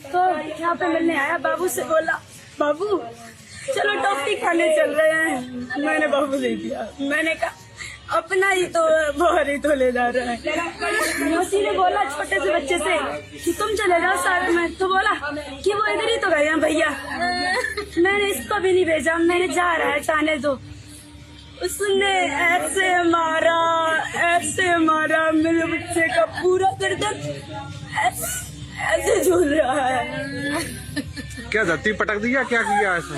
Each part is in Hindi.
तो यहाँ पे मिलने आया, बाबू से बोला बाबू चलो टॉफी खाने चल रहे हैं। मैंने बाबू से किया, मैंने कहा अपना ही तो बाहर ही तो ले जा रहा है। मौसी ने बोला छोटे से बच्चे से कि तुम चले जाओ साथ में, तो बोला कि वो इधर ही तो गए हैं भैया। मैंने इसको भी नहीं भेजा, मैंने जा रहा है जाने दो। उसने ऐसे मारा मेरे बच्चे का पूरा गर्दन ऐसे झूल रहा है। क्या धरती पटक दी या क्या किया ऐसे?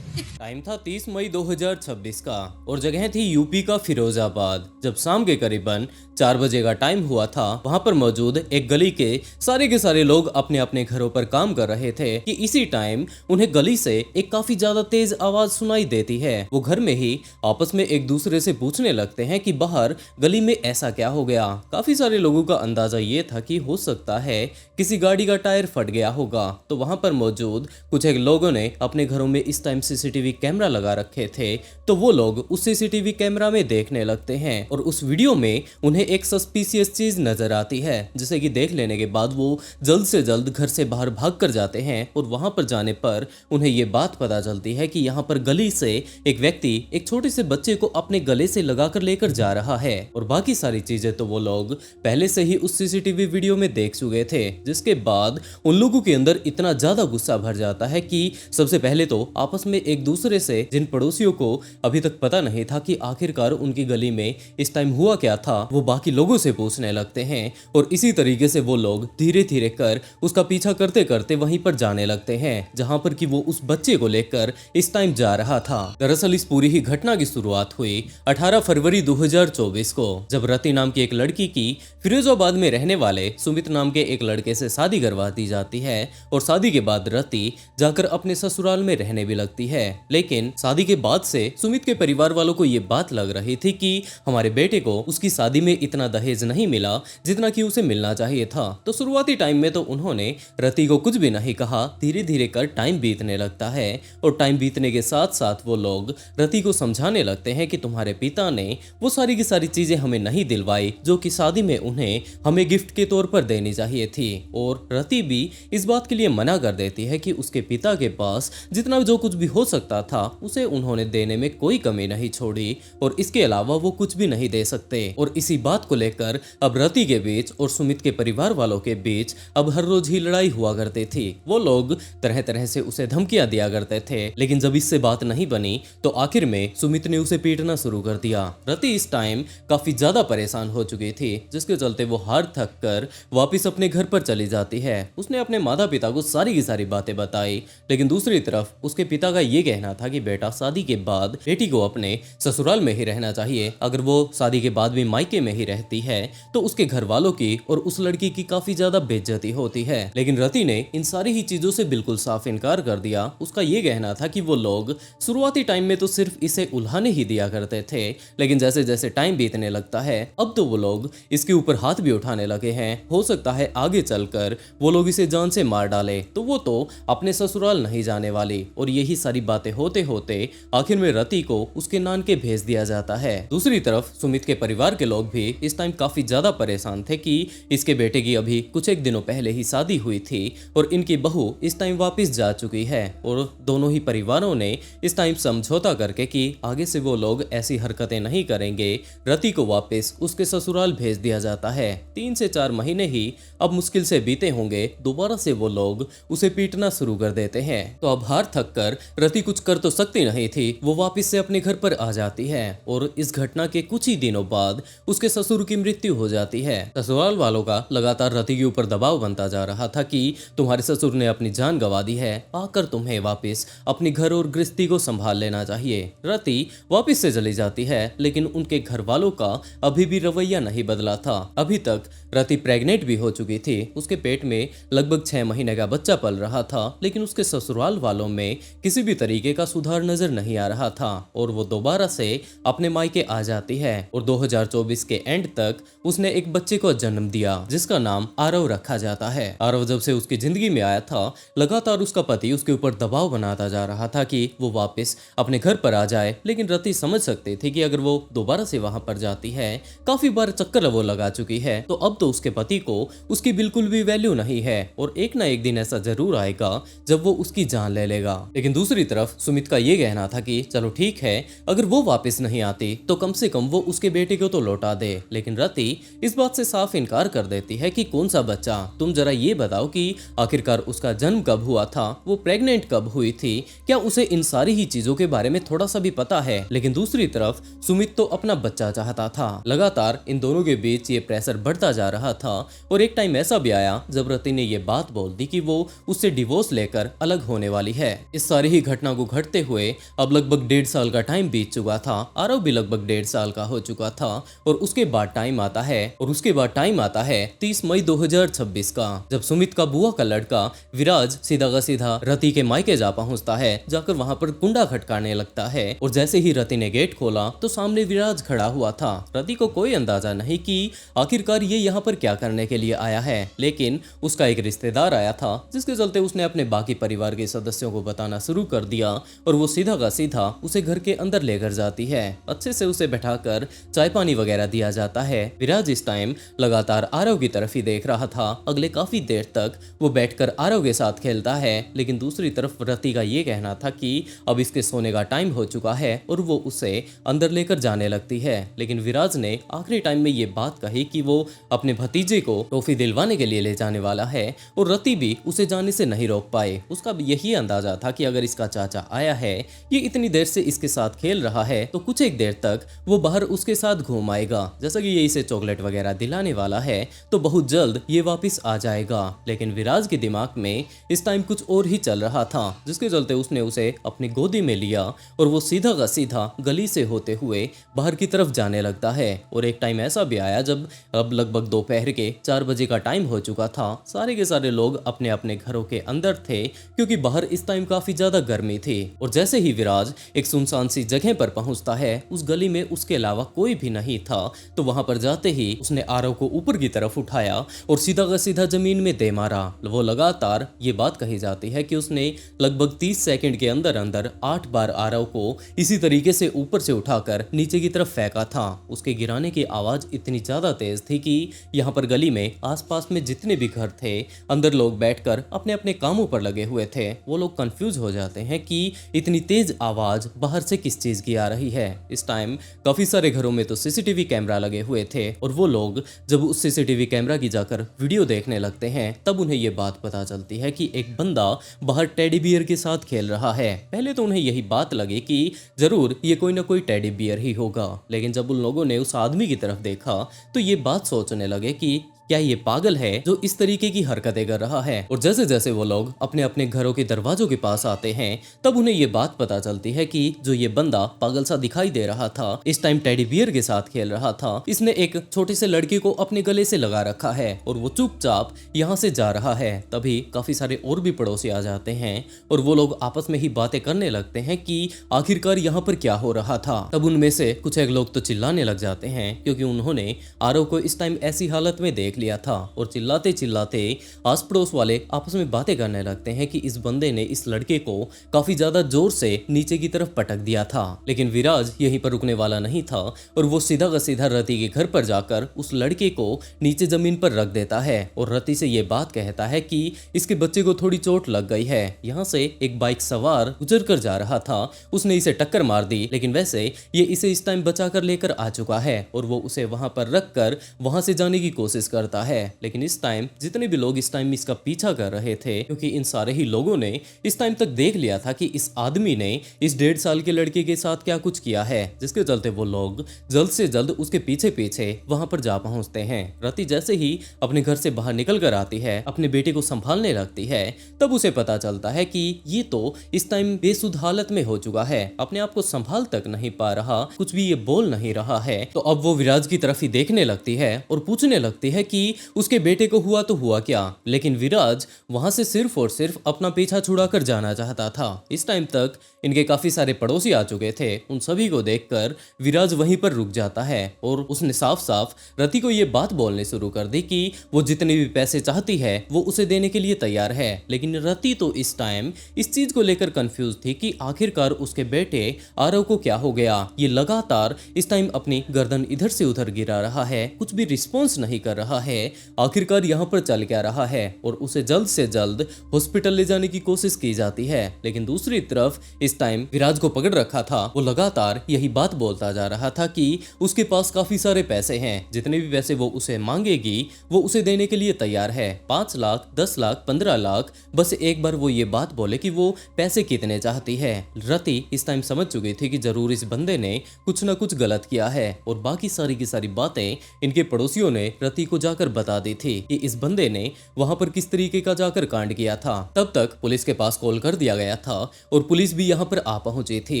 टाइम था 30 मई 2026 का और जगह थी यूपी का फिरोजाबाद। जब शाम के करीबन 4 बजे का टाइम हुआ था, वहां पर मौजूद एक गली के सारे लोग अपने अपने घरों पर काम कर रहे थे कि इसी टाइम उन्हें गली से एक काफी ज्यादा तेज आवाज सुनाई देती है। वो घर में ही आपस में एक दूसरे से पूछने लगते हैं कि बाहर गली में ऐसा क्या हो गया। काफी सारे लोगों का अंदाजा ये था कि हो सकता है किसी गाड़ी का टायर फट गया होगा। तो वहां पर मौजूद कुछ एक लोगों ने अपने घरों में इस टाइम सीसीटीवी कैमरा लगा रखे थे, तो वो लोग उस सीसीटीवी कैमरा में देखने लगते हैं और उस वीडियो में उन्हें एक सस्पिशियस चीज नजर आती है, जिसे कि देख लेने के बाद वो जल्द से जल्द घर से बाहर भाग कर जाते हैं। और वहां पर जाने पर उन्हें ये बात पता चलती है कि यहाँ पर गली से एक व्यक्ति एक छोटे से बच्चे को अपने गले से लगाकर लेकर जा रहा है। और बाकी सारी चीजें तो वो लोग पहले से ही उस सीसीटीवी वीडियो में देख चुके थे, जिसके बाद उन लोगों के अंदर इतना ज्यादा गुस्सा भर जाता है कि सबसे पहले तो आपस में एक दूसरे से, जिन पड़ोसियों को अभी तक पता नहीं था कि आखिरकार उनकी गली में इस टाइम हुआ क्या था, वो बाकी लोगों से पूछने लगते हैं। और इसी तरीके से वो लोग धीरे धीरे कर उसका पीछा करते करते वहीं पर जाने लगते हैं जहां पर कि वो उस बच्चे को लेकर इस टाइम जा रहा था। दरअसल इस पूरी ही घटना की शुरुआत हुई 18 फरवरी 2024 को, जब रति नाम की एक लड़की की फिरोजाबाद में रहने वाले सुमित नाम के एक लड़के से शादी करवा दी जाती है। और शादी के बाद रति जाकर अपने ससुराल में रहने भी लगती है। लेकिन शादी के बाद से सुमित के परिवार वालों को ये बात लग रही थी कि हमारे बेटे को उसकी शादी में इतना दहेज नहीं मिला जितना कि उसे मिलना चाहिए था। तो शुरुआती टाइम में तो उन्होंने रति को कुछ भी नहीं कहा। धीरे धीरे कर टाइम बीतने लगता है और टाइम बीतने के साथ साथ वो लोग रति को समझाने लगते हैं कि तुम्हारे पिता ने वो सारी की सारी चीजें हमें नहीं दिलवाई जो कि शादी में उन्हें हमें गिफ्ट के तौर पर देनी चाहिए थी। और रति भी इस बात के लिए मना कर देती है कि उसके पिता के पास जितना जो कुछ भी हो सकता था उसे उन्होंने देने में कोई कमी नहीं छोड़ी और इसके अलावा वो कुछ भी नहीं दे सकते। और इसी बात को लेकर अब रति के बीच और सुमित के परिवार वालों के बीच अब हर रोज ही लड़ाई हुआ करती थी। वो लोग तरह तरह से उसे धमकियां दिया करते थे, लेकिन जब इससे बात नहीं बनी तो आखिर में सुमित ने उसे पीटना शुरू कर दिया। रति इस टाइम काफी ज्यादा परेशान हो चुकी थी, जिसके चलते वो हार थक कर वापिस अपने घर पर चली जाती है। उसने अपने माता पिता को सारी की सारी बातें बताई, लेकिन दूसरी तरफ उसके पिता का ये कहना था कि बेटा शादी के बाद बेटी को अपने ससुराल में ही रहना चाहिए। अगर वो शादी के बाद भी मायके में ही रहती है तो उसके घर वालों की और उस लड़की की काफी ज्यादा बेइज्जती होती है। लेकिन रति ने इन सारी ही चीजों से बिल्कुल साफ इनकार कर दिया। उसका ये कहना था कि वो लोग शुरुआती टाइम में तो सिर्फ इसे उल्हाने ही दिया करते थे, लेकिन जैसे जैसे टाइम बीतने लगता है अब तो वो लोग इसके ऊपर हाथ भी उठाने लगे हैं। हो सकता है आगे चलकर वो लोग इसे जान से मार डाले, तो वो तो अपने ससुराल नहीं जाने वाली। और यही सारी बातें होते होते आखिर में रति को उसके नानके भेज दिया जाता है। दूसरी तरफ सुमित के परिवार के लोग भी इस टाइम काफी ज्यादा परेशान थे कि इसके बेटे की अभी कुछ एक दिनों पहले ही शादी हुई थी और इनकी बहू इस टाइम वापस जा चुकी है। और दोनों ही परिवारों ने इस टाइम समझौता करके कि आगे से वो लोग ऐसी हरकतें नहीं करेंगे, रति को वापस उसके ससुराल भेज दिया जाता है। 3 से 4 महीने ही अब मुश्किल से बीते होंगे, दोबारा से वो लोग उसे पीटना शुरू कर देते हैं। तो अब हार थक कर रति कुछ कर तो सकती नहीं थी, वो वापस से अपने घर पर आ जाती है। और इस घटना के कुछ ही दिनों बाद उसके ससुर की मृत्यु हो जाती है। ससुराल वालों का लगातार रति के ऊपर दबाव बनता जा रहा था कि तुम्हारे ससुर ने अपनी जान गंवा दी है, आकर तुम्हें वापस अपने घर और गृहस्थी को संभाल लेना चाहिए। रति वापस से चली जाती है, लेकिन उनके घर वालों का अभी भी रवैया नहीं बदला था। अभी तक रति प्रेग्नेंट भी हो चुकी थी, उसके पेट में लगभग 6 महीने का बच्चा पल रहा था, लेकिन उसके ससुराल वालों में किसी भी तरीके का सुधार नजर नहीं आ रहा था और वो दोबारा से अपने मायके आ जाती है और 2024 के एंड तक उसने एक बच्चे को जन्म दिया जिसका नाम आरव रखा जाता है। आरव जब से उसकी जिंदगी में आया था लगातार उसका पति उसके ऊपर दबाव बनाता जा रहा था कि वो वापस अपने घर पर आ जाए, लेकिन रति समझ सकते थे कि अगर वो दोबारा से वहां पर जाती है, काफी बार चक्कर वो लगा चुकी है, तो अब तो उसके पति को उसकी बिल्कुल भी वैल्यू नहीं है और एक ना एक दिन ऐसा जरूर आएगा जब वो उसकी जान ले लेगा। लेकिन दूसरी तरफ सुमित का ये कहना था कि चलो ठीक है, अगर वो वापस नहीं आती तो कम से कम वो उसके बेटे को तो लौटा दे। लेकिन रति इस बात से साफ इनकार कर देती है कि कौन सा बच्चा, तुम जरा ये बताओ कि आखिरकार उसका जन्म कब हुआ था, वो प्रेग्नेंट कब हुई थी, क्या उसे इन सारी ही चीजों के बारे में थोड़ा सा भी पता है। लेकिन दूसरी तरफ सुमित तो अपना बच्चा चाहता था। लगातार इन दोनों के बीच ये प्रेशर बढ़ता जा रहा था और एक टाइम ऐसा भी आया जब रति ने ये बात बोल दी कि वो उससे डिवोर्स लेकर अलग होने वाली है। इस सारी ही घटना को घटते हुए अब लगभग 1.5 साल का टाइम बीत चुका था। आरव भी लगभग 1.5 साल का हो चुका था और उसके बाद टाइम आता है 30 मई 2026 का, जब सुमित का बुआ का लड़का विराज सीधा का सीधा रति के मायके जा पहुंचता है। जाकर वहां पर कुंडा खटकाने लगता है और जैसे ही रति ने गेट खोला तो सामने विराज खड़ा हुआ था। रति को कोई अंदाजा नहीं कि आखिरकार ये यहाँ पर क्या करने के लिए आया है, लेकिन उसका एक रिश्तेदार आया था जिसके चलते उसने अपने बाकी परिवार के सदस्यों को बताना शुरू कर दिया और वो सीधा का सीधा उसे घर के अंदर लेकर जाती है। अच्छे से उसे बैठाकर चाय पानी वगैरह दिया जाता है। विराज इस टाइम लगातार आरव की तरफ ही देख रहा था। अगले काफी देर तक वो बैठकर आरव के साथ खेलता है, लेकिन दूसरी तरफ रति का ये कहना था कि अब इसके सोने का टाइम हो चुका है और वो उसे अंदर लेकर जाने लगती है। लेकिन विराज ने आखिरी टाइम में ये बात कही कि वो अपने भतीजे को टॉफी दिलवाने के लिए ले जाने वाला है और रति भी उसे जाने से नहीं रोक पाए। उसका भी यही अंदाजा था कि अगर इसका चाचा आया है, ये इतनी देर से इसके साथ खेल रहा है, तो कुछ एक देर तक वो बाहर उसके साथ घूम आएगा। जैसा कि ये इसे चॉकलेट वगैरह दिलाने वाला है तो बहुत जल्द ये वापस आ जाएगा। लेकिन विराज के दिमाग में इस टाइम कुछ और ही चल रहा था, जिसके चलते उसने उसे अपनी गोदी में लिया और वो सीधा का सीधा गली से होते हुए बाहर की तरफ जाने लगता है। और एक टाइम ऐसा भी आया जब अब लगभग दोपहर के 4 बजे का टाइम हो चुका था। सारे के सारे लोग अपने अपने घरों के अंदर थे क्योंकि बाहर इस टाइम काफी ज्यादा गर्मी थी। और जैसे ही विराज एक सुनसान सी जगह पर पहुंचता है, उस गली में उसके अलावा कोई भी नहीं था, तो वहां पर जाते ही उसने आरव को ऊपर की तरफ उठाया और सीधा का सीधा जमीन में दे मारा। वो लगातार ये बात कही जाती है कि उसने लगभग 30 सेकंड के अंदर अंदर 8 बार आरव को इसी तरीके से ऊपर से उठाकर नीचे की तरफ फेंका था। उसके गिराने की आवाज इतनी ज्यादा तेज थी कि यहाँ पर गली में आसपास में जितने भी घर थे, अंदर लोग बैठकर अपने अपने कामों पर लगे हुए थे। वो लोग कंफ्यूज हो जाते हैं कि इतनी तेज आवाज बाहर से किस चीज की आ रही है। इस टाइम काफी सारे घरों में तो सीसीटीवी कैमरा लगे हुए थे और वो लोग जब उस सीसीटीवी कैमरा की जाकर वीडियो देखने लगते हैं तब उन्हें ये बात पता चलती है कि एक बंदा बाहर टेडी बियर के साथ खेल रहा है। पहले तो उन्हें यही बात लगी कि जरूर ये कोई ना कोई टेडी बियर ही होगा, लेकिन जब उन लोगों ने उस आदमी की तरफ देखा तो ये बात सोचने लगे कि क्या ये पागल है जो इस तरीके की हरकतें कर रहा है। और जैसे जैसे वो लोग अपने अपने घरों के दरवाजों के पास आते हैं तब उन्हें ये बात पता चलती है कि जो ये बंदा पागल सा दिखाई दे रहा था, इस टाइम टेडी बियर के साथ खेल रहा था, इसने एक छोटे से लड़के को अपने गले से लगा रखा है और वो चुपचाप यहाँ से जा रहा है। तभी काफी सारे और भी पड़ोसी आ जाते हैं और वो लोग आपस में ही बातें करने लगते हैं कि आखिरकार यहाँ पर क्या हो रहा था। तब उनमें से कुछ एक लोग तो चिल्लाने लग जाते हैं क्योंकि उन्होंने आरव को इस टाइम ऐसी हालत में देख लिया था और चिल्लाते चिल्लाते आस पड़ोस वाले आपस में बातें करने लगते हैं कि इस बंदे ने इस लड़के को काफी ज्यादा जोर से नीचे की तरफ पटक दिया था। लेकिन विराज यहीं पर रुकने वाला नहीं था और वो सीधा का सीधा रति के घर पर जाकर उस लड़के को नीचे जमीन पर रख देता है और रति से ये बात कहता है कि इसके बच्चे को थोड़ी चोट लग गई है। यहाँ से एक बाइक सवार गुजर कर जा रहा था, उसने इसे टक्कर मार दी, लेकिन वैसे ये इसे इस टाइम बचा कर लेकर आ चुका है और वो उसे वहां पर रख कर वहां से जाने की कोशिश करता है। लेकिन इस टाइम जितने भी लोग इस टाइम इसका पीछा कर रहे थे, क्योंकि इन सारे ही लोगों ने इस टाइम तक देख लिया था कि इस आदमी ने इस 1.5 साल के लड़के के साथ क्या कुछ किया है, जिसके चलते वो लोग जल्द से जल्द उसके पीछे पीछे वहां पर जा पहुंचते हैं। रति जैसे ही अपने घर से बाहर निकल कर आती है, अपने बेटे को संभालने लगती है, तब उसे पता चलता है कि ये तो इस टाइम बेसुध हालत में हो चुका है, अपने आप को संभाल तक नहीं पा रहा, कुछ भी ये बोल नहीं रहा है। तो अब वो विराज की तरफ ही देखने लगती है और पूछने लगती है कि कि उसके बेटे को हुआ तो हुआ क्या, लेकिन विराज वहां से सिर्फ और सिर्फ अपना पीछा छुड़ाकर जाना चाहता था। इस टाइम तक इनके काफी सारे पड़ोसी आ चुके थे। उन सभी को देखकर विराज वहीं पर रुक जाता है और उसने साफ साफ रति को ये बात बोलने शुरू कर दी कि वो जितने भी पैसे चाहती है वो उसे देने के लिए तैयार है। लेकिन रति तो इस टाइम इस चीज को लेकर कंफ्यूज थी कि आखिरकार उसके बेटे आरव को क्या हो गया। ये लगातार इस टाइम अपनी गर्दन इधर से उधर गिरा रहा है, कुछ भी रिस्पॉन्स नहीं कर रहा है। आखिरकार यहाँ पर चल क्या रहा है और उसे जल्द से जल्द हॉस्पिटल ले जाने की कोशिश की जाती है। लेकिन दूसरी तरफ इस टाइम विराज को पकड़ रखा था, वो लगातार यही बात बोलता जा रहा था कि उसके पास काफी सारे पैसे हैं, जितने भी पैसे वो उसे मांगेगी वो उसे देने के लिए तैयार है। 5 लाख, 10 लाख, 15 लाख, बस एक बार वो ये बात बोले कि वो पैसे कितने चाहती है। रति इस टाइम समझ चुकी थी कि जरूर इस बंदे ने कुछ ना कुछ गलत किया है और बाकी सारी की सारी बातें इनके पड़ोसियों ने रति को जाकर बता दी थी कि इस बंदे ने वहां पर किस तरीके का जाकर कांड किया था। तब तक पुलिस के पास कॉल कर दिया गया था और पुलिस भी यहाँ पर आ पहुंची थी।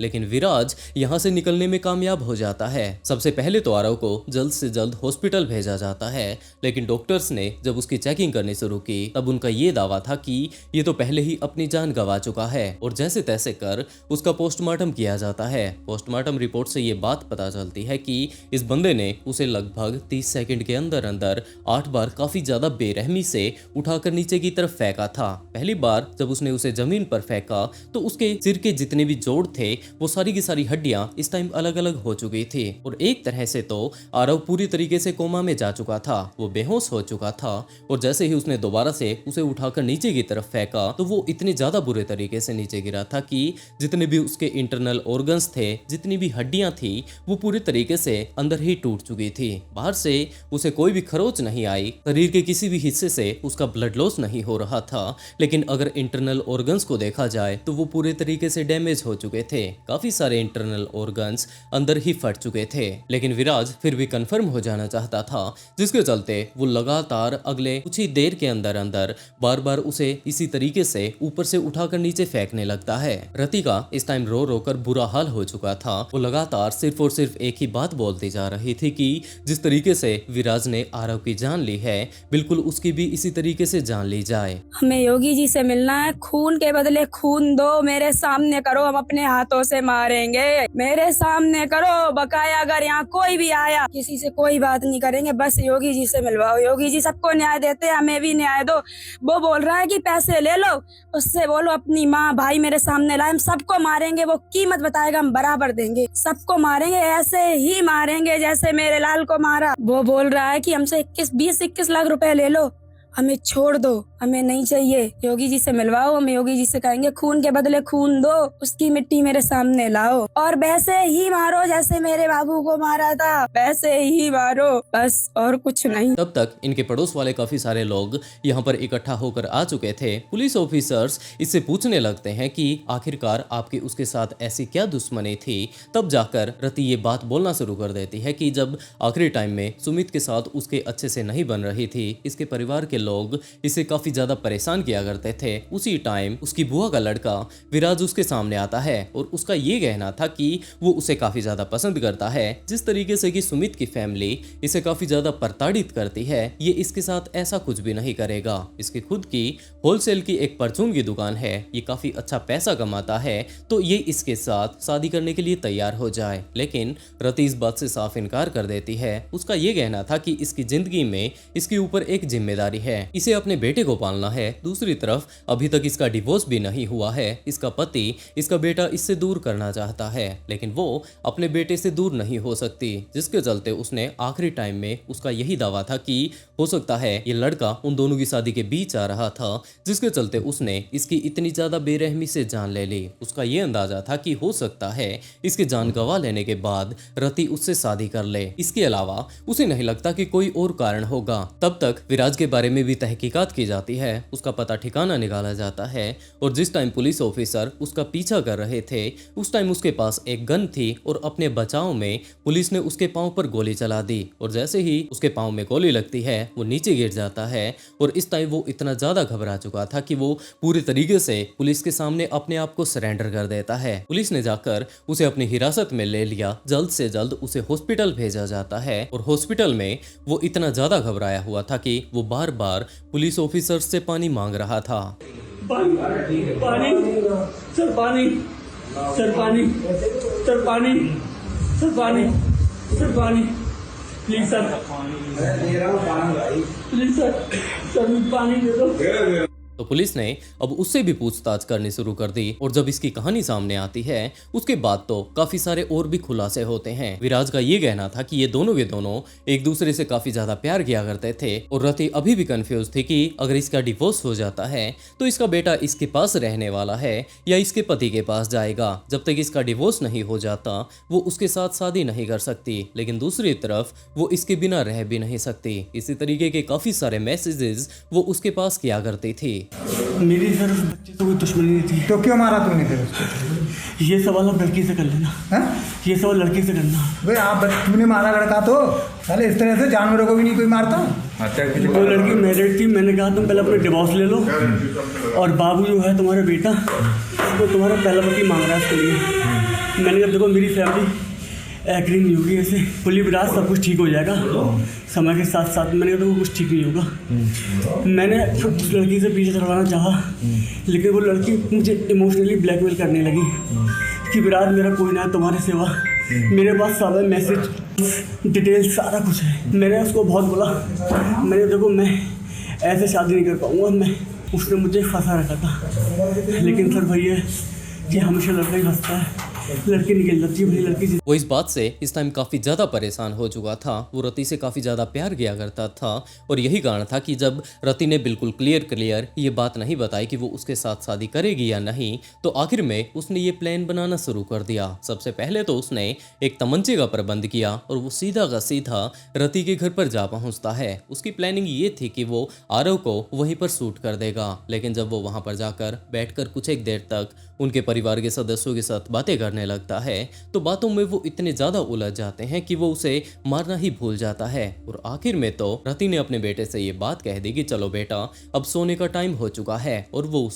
लेकिन विराज यहाँ से निकलने में कामयाब हो जाता है। सबसे पहले तो आरव को जल्द से जल्द हॉस्पिटल भेजा जाता है, लेकिन डॉक्टर्स ने जब उसकी चेकिंग करनी शुरू की तब उनका ये दावा था कि ये तो पहले ही अपनी जान गंवा चुका है और जैसे तैसे कर उसका पोस्टमार्टम किया जाता है। पोस्टमार्टम रिपोर्ट से ये बात पता चलती है कि इस बंदे ने उसे लगभग 30 सेकंड के अंदर अंदर 8 बार काफी ज्यादा बेरहमी से उठाकर नीचे की तरफ फेंका था। पहली बार जब उसने उसे जमीन पर फेंका तो उसके सिर के जितने भी जोड़ थे वो सारी की सारी हड्डियां इस टाइम अलग अलग हो चुकी थी और एक तरह से तो आरव पूरी तरीके से कोमा में जा चुका था, वो बेहोश हो चुका था। और जैसे ही उसने दोबारा से उसे उठाकर नीचे की तरफ फेंका तो वो इतने ज्यादा बुरे तरीके से नीचे गिरा था कि जितने भी उसके इंटरनल ऑर्गन्स थे, जितनी भी हड्डियां थी, वो पूरी तरीके से अंदर ही टूट चुकी थी। बाहर से उसे कोई भी खरोच नहीं आई, शरीर के किसी भी हिस्से से उसका ब्लड लॉस नहीं हो रहा था। लेकिन अगर इंटरनल ऑर्गन्स को देखा जाए तो वो पूरे तरीके से डैमेज हो चुके थे, काफी सारे इंटरनल ऑर्गन्स अंदर ही फट चुके थे। लेकिन विराज फिर भी कंफर्म हो जाना चाहता था, जिसके चलते वो लगातार अगले कुछ ही देर के अंदर अंदर बार बार उसे इसी तरीके से ऊपर से उठाकर नीचे फेंकने लगता है। रति का इस टाइम रो रो कर बुरा हाल हो चुका था। वो लगातार सिर्फ और सिर्फ एक ही बात बोलती जा रही थी कि जिस तरीके से विराज ने आरव की जान ली है, बिल्कुल उसकी भी इसी तरीके से जान ली जाए। हमें योगी जी से मिलना है, खून के बदले खून दो, मेरे सामने करो, हम अपने हाथों से मारेंगे, मेरे सामने करो। बकाया अगर यहाँ कोई भी आया किसी से कोई बात नहीं करेंगे, बस योगी जी से मिलवाओ। योगी जी सबको न्याय देते हैं, हमें भी न्याय दो। वो बोल रहा है कि पैसे ले लो, उससे बोलो अपनी माँ भाई मेरे सामने लाए, हम सबको मारेंगे, वो कीमत बताएगा हम बराबर देंगे, सबको मारेंगे, ऐसे ही मारेंगे जैसे मेरे लाल को मारा। वो बोल रहा है कि हमसे 20-21 लाख रुपए ले लो, हमें छोड़ दो, हमें नहीं चाहिए, योगी जी से मिलवाओ। हम योगी जी से कहेंगे खून के बदले खून दो, उसकी मिट्टी मेरे सामने लाओ और वैसे ही मारो जैसे मेरे बाबू को मारा था, वैसे ही मारो, बस और कुछ नहीं। तब तक इनके पड़ोस वाले काफी सारे लोग यहाँ पर इकट्ठा होकर आ चुके थे। पुलिस ऑफिसर्स इससे पूछने लगते हैं कि आखिरकार आपकी उसके साथ ऐसी क्या दुश्मनी थी। तब जाकर रति ये बात बोलना शुरू कर देती है कि जब आखिरी टाइम में सुमित के साथ उसके अच्छे से नहीं बन रही थी, इसके परिवार के लोग इसे काफी ज्यादा परेशान किया करते थे, उसी टाइम उसकी बुआ का लड़का विराज उसके सामने आता है और उसका ये कहना था कि वो उसे काफी ज्यादा पसंद करता है। जिस तरीके से कि सुमित की फैमिली इसे काफी ज्यादा प्रताड़ित करती है, ये इसके साथ ऐसा कुछ भी नहीं करेगा। इसकी खुद की होलसेल की एक परचून की दुकान है, ये काफी अच्छा पैसा कमाता है, तो ये इसके साथ शादी करने के लिए तैयार हो जाए। लेकिन रति इस बात से साफ इनकार कर देती है। उसका ये कहना था कि इसकी जिंदगी में इसके ऊपर एक जिम्मेदारी है, इसे अपने बेटे को पालना है। दूसरी तरफ अभी तक इसका डिवोर्स भी नहीं हुआ है, इसका पति इसका बेटा इससे दूर करना चाहता है, लेकिन वो अपने बेटे से दूर नहीं हो सकती, जिसके चलते उसने आखिरी टाइम में उसका यही दावा था कि हो सकता है ये लड़का उन दोनों की शादी के बीच आ रहा था, जिसके चलते उसने इसकी इतनी ज्यादा बेरहमी से जान ले ली। उसका ये अंदाजा था कि हो सकता है इसके जान गंवा लेने के बाद रति उससे शादी कर ले, इसके अलावा उसे नहीं लगता कि कोई और कारण होगा। तब तक विराज के बारे में भी तहकीकात की जाती आती है, उसका पता ठिकाना निकाला जाता है और जिस टाइम पुलिस ऑफिसर उसका पीछा कर रहे थे उस टाइम उसके पास एक गन थी और अपने बचाव में पुलिस ने उसके पांव पर गोली चला दी और जैसे ही उसके पांव में गोली लगती है वो नीचे गिर जाता है और इस टाइम वो इतना ज्यादा घबरा चुका था कि वो पूरी तरीके से पुलिस के सामने अपने आप को सरेंडर कर देता है। पुलिस ने जाकर उसे अपनी हिरासत में ले लिया। जल्द से जल्द उसे हॉस्पिटल भेजा जाता है और हॉस्पिटल में वो इतना ज्यादा घबराया हुआ था कि वो बार बार पुलिस ऑफिसर से पानी मांग रहा था। पानी पानी सर, पानी सर, पानी सर, पानी सर, पानी सर, पानी प्लीज सर, प्लीज सर पानी दे दो। तो पुलिस ने अब उससे भी पूछताछ करनी शुरू कर दी और जब इसकी कहानी सामने आती है उसके बाद तो काफी सारे और भी खुलासे होते हैं। विराज का ये कहना था कि ये दोनों के दोनों एक दूसरे से काफी ज्यादा प्यार किया करते थे और रति अभी भी कंफ्यूज थी कि अगर इसका डिवोर्स हो जाता है तो इसका बेटा इसके पास रहने वाला है या इसके पति के पास जाएगा। जब तक इसका डिवोर्स नहीं हो जाता वो उसके साथ शादी नहीं कर सकती, लेकिन दूसरी तरफ वो इसके बिना रह भी नहीं सकती। इसी तरीके के काफी सारे मैसेजेस वो उसके पास किया करती थी। मेरी सर उस बच्चे से कोई दुश्मनी नहीं थी। तो क्यों मारा तूने फिर उसको? ये सवाल आप लड़की से कर लेना। हैं? ये सवाल लड़की से करना। भाई आप तूने मारा लड़का तो साले इस तरह से जानवरों को भी नहीं कोई मारता। वो लड़की मैरिड थी, मैंने कहा तुम पहले अपना डिवोर्स ले लो और बाबू जो है तुम्हारा बेटा वो तुम्हारा पहला पति मांग रहा है इसके लिए। मैंने कहा देखो मेरी फैमिली एग्री नहीं होगी ऐसे फुली विराज सब कुछ ठीक हो जाएगा समय के साथ साथ। मैंने कहा तो कुछ ठीक नहीं होगा। मैंने उस लड़की से पीछे छुड़वाना चाहा लेकिन वो लड़की मुझे इमोशनली ब्लैकमेल करने लगी कि विराज मेरा कोई ना है तुम्हारे सिवा, मेरे पास सारा मैसेज डिटेल सारा कुछ है। मैंने उसको बहुत बोला, मैंने देखो मैं ऐसे शादी नहीं कर पाऊँगा, मैं उसने मुझे फंसा रखा था। लेकिन सर भैया कि हमेशा लड़का ही फंसता है, लड़की निकल जाती है, लड़की। वो इस बात से इस टाइम काफी ज्यादा परेशान हो चुका था। वो रति से काफी ज्यादा प्यार किया करता था और यही कारण था कि जब रति ने बिल्कुल क्लियर ये बात नहीं बताई कि वो उसके साथ शादी करेगी या नहीं, तो आखिर में उसने ये प्लान बनाना शुरू कर दिया। सबसे पहले तो उसने एक तमंचे का प्रबंध किया और वो सीधा का सीधा रति के घर पर जा पहुंचता है। उसकी प्लानिंग ये थी कि वो आरव को वहीं पर शूट कर देगा, लेकिन जब वो वहां पर जाकर बैठकर कुछ एक देर तक उनके परिवार के सदस्यों के साथ बातें करने लगता है तो बातों में वो इतने ज्यादा उलझ जाते हैं कि वो उसे मारना ही भूल जाता है। और आखिर में तो रति ने अपने बेटे से ये बात कह दी कि चलो बेटा अब सोने का टाइम हो चुका है और वो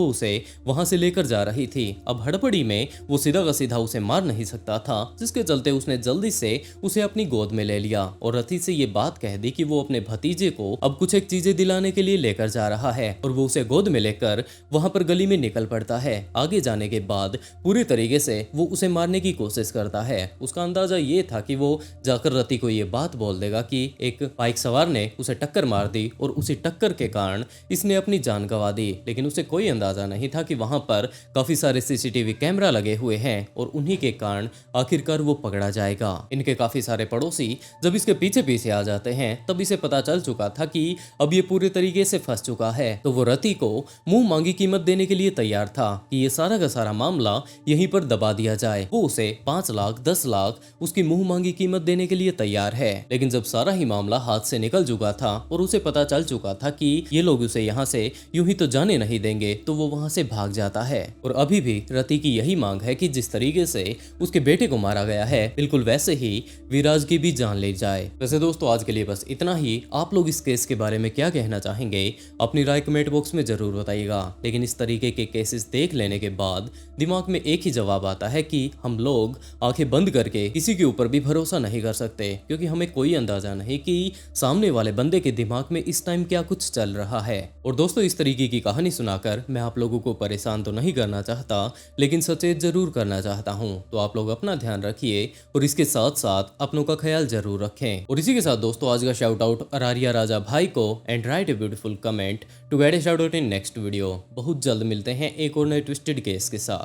उसे वहां से लेकर जा रही थी। अब हड़बड़ी में वो सीधा का सीधा उसे मार नहीं सकता था, जिसके चलते उसने जल्दी से उसे अपनी गोद में ले लिया और रति से ये बात कह दी कि वो अपने भतीजे को अब कुछ एक चीजें दिलाने के लिए लेकर जा रहा है और वो उसे गोद में लेकर वहां पर गली में निकल पड़ता है। आगे जाने के बाद पूरी तरीके से वो उसे मारने की कोशिश करता है। उसका अंदाजा ये था कि वो जाकर रति को ये बात बोल देगा कि एक बाइक सवार ने उसे टक्कर मार दी और उसी टक्कर के कारण इसने अपनी जान गंवा दी। लेकिन उसे कोई अंदाजा नहीं था कि वहां पर काफी सारे सीसीटीवी कैमरा लगे हुए हैं और उन्हीं के कारण आखिरकार वो पकड़ा जाएगा। इनके काफी सारे पड़ोसी जब इसके पीछे पीछे आ जाते हैं तब इसे पता चल चुका था कि अब ये पूरे तरीके से फंस चुका है। तो वो रति को मुंह मांगी कीमत देने के लिए तैयार था कि ये सारा का सारा मामला यहीं पर दबा दिया जाए। वो उसे 5 लाख 10 लाख उसकी मुंह मांगी कीमत देने के लिए तैयार है। लेकिन जब सारा ही मामला हाथ से निकल चुका था और उसे पता चल चुका था कि ये लोग उसे यहाँ से यूं ही तो जाने नहीं देंगे, तो वो वहाँ से भाग जाता है। और अभी भी रति की यही मांग है कि जिस तरीके से उसके बेटे को मारा गया है बिल्कुल वैसे ही विराज की भी जान ले जाए। वैसे दोस्तों आज के लिए बस इतना ही। आप लोग इस केस के बारे में क्या कहना चाहेंगे अपनी राय कमेंट बॉक्स में जरूर बताइएगा। लेकिन इस तरीके के केसेस देख लेने के बाद दिमाग में एक ही जवाब आता है कि हम लोग आंखें बंद करके किसी के ऊपर भी भरोसा नहीं कर सकते, क्योंकि हमें कोई अंदाजा नहीं कि सामने वाले बंदे के दिमाग में इस टाइम क्या कुछ चल रहा है। और दोस्तों इस तरीके की कहानी सुनाकर मैं आप लोगों को परेशान तो नहीं करना चाहता, लेकिन सचेत जरूर करना चाहता हूँ। तो आप लोग अपना ध्यान रखिए और इसके साथ साथ अपनों का ख्याल जरूर रखें। और इसी के साथ दोस्तों आज का शाउट आउट अरारिया राजा भाई को and write a beautiful comment to get a shout out in next video. बहुत जल्द मिलते हैं एक और नए ट्विस्टेड केस के साथ।